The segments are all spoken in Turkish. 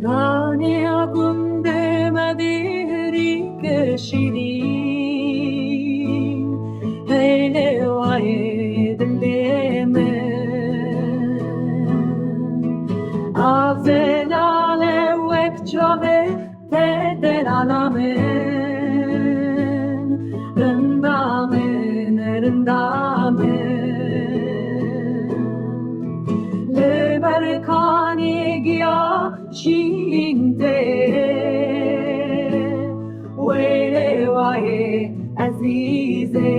Rani akunde madiri ke shirin hele vaye dilleme azelale wek chave teder alamen rendamen leberkani gya shinte wele waye azize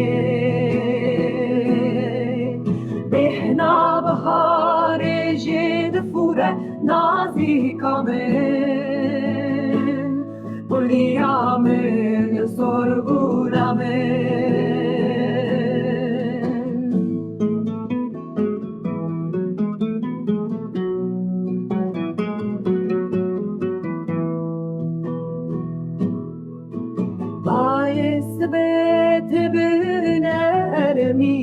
behna bahar jed fure nazi kamen Poliamen sorgulamen Bayesbet binermi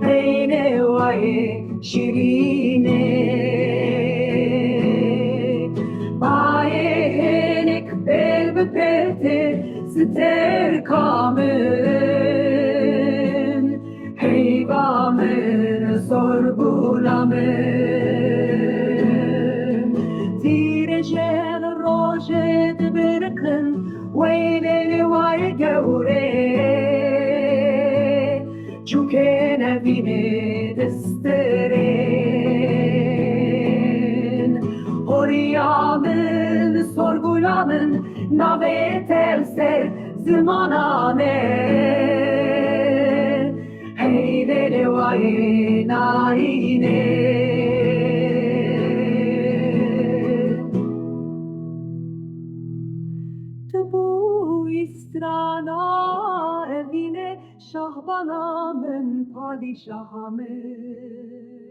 Heyne vaye şirine Bayehenek belbepete Ster kamen Heyvamen sorgulamen Tirejel rojet berken Weyleli vay gevre Çünkü nevine desteren Horiyamen sorgulamın navetelse zamanane Heydeli vay naine Bu istrana evine şahbana men padişahımın